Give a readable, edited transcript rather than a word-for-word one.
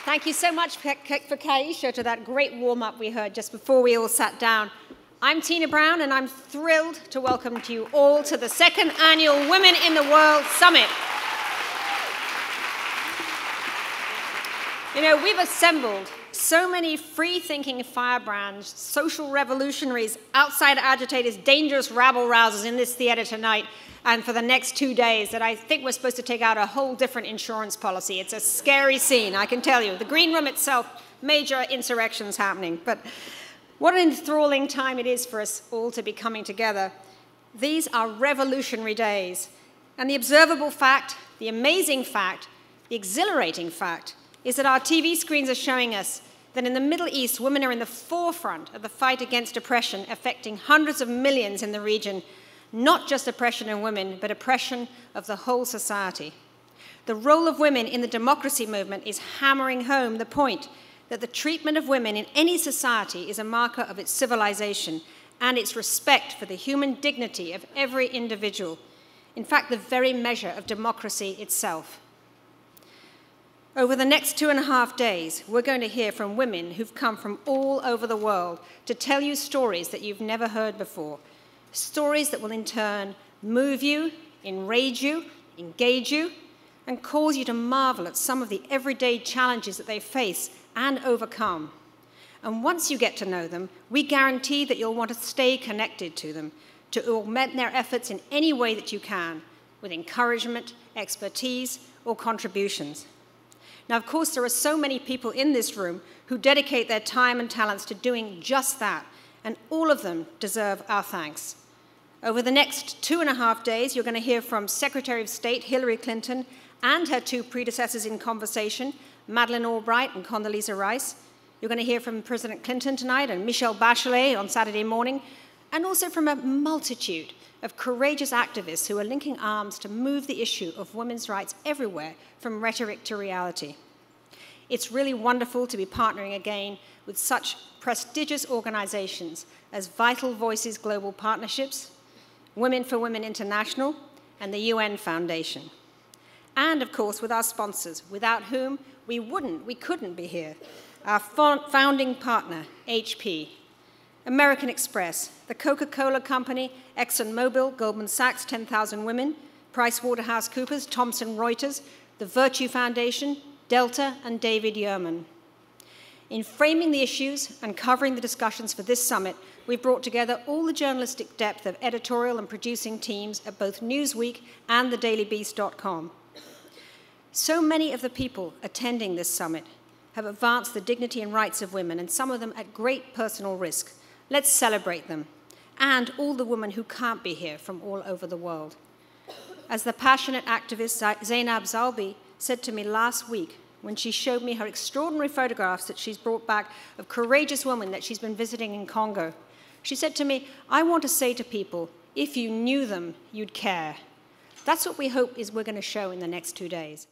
Thank you so much for Kaisha to that great warm-up we heard just before we all sat down. I'm Tina Brown, and I'm thrilled to welcome you all to the second annual Women in the World Summit. You know, we've assembled so many free-thinking firebrands, social revolutionaries, outsider agitators, dangerous rabble rousers in this theater tonight and for the next 2 days that I think we're supposed to take out a whole different insurance policy. It's a scary scene, I can tell you. The green room itself, major insurrections happening. But what an enthralling time it is for us all to be coming together. These are revolutionary days. And the observable fact, the amazing fact, the exhilarating fact is that our TV screens are showing us that in the Middle East, women are in the forefront of the fight against oppression, affecting hundreds of millions in the region, not just oppression in women, but oppression of the whole society. The role of women in the democracy movement is hammering home the point that the treatment of women in any society is a marker of its civilization and its respect for the human dignity of every individual. In fact, the very measure of democracy itself. Over the next 2.5 days, we're going to hear from women who've come from all over the world to tell you stories that you've never heard before. Stories that will in turn move you, enrage you, engage you, and cause you to marvel at some of the everyday challenges that they face and overcome. And once you get to know them, we guarantee that you'll want to stay connected to them, to augment their efforts in any way that you can, with encouragement, expertise, or contributions. Now, of course, there are so many people in this room who dedicate their time and talents to doing just that, and all of them deserve our thanks. Over the next 2.5 days, you're going to hear from Secretary of State Hillary Clinton and her two predecessors in conversation, Madeleine Albright and Condoleezza Rice. You're going to hear from President Clinton tonight and Michelle Bachelet on Saturday morning, and also from a multitude of courageous activists who are linking arms to move the issue of women's rights everywhere, from rhetoric to reality. It's really wonderful to be partnering again with such prestigious organizations as Vital Voices Global Partnerships, Women for Women International, and the UN Foundation. And of course, with our sponsors, without whom we couldn't be here. Our founding partner, HP, American Express, the Coca-Cola Company, ExxonMobil, Goldman Sachs, 10,000 Women, PricewaterhouseCoopers, Thomson Reuters, the Virtue Foundation, Delta, and David Yurman. In framing the issues and covering the discussions for this summit, we've brought together all the journalistic depth of editorial and producing teams at both Newsweek and thedailybeast.com. So many of the people attending this summit have advanced the dignity and rights of women, and some of them at great personal risk. Let's celebrate them, and all the women who can't be here from all over the world. As the passionate activist Zainab Zalbi said to me last week, when she showed me her extraordinary photographs that she's brought back of courageous women that she's been visiting in Congo. She said to me, "I want to say to people, if you knew them, you'd care." That's what we hope we're going to show in the next 2 days.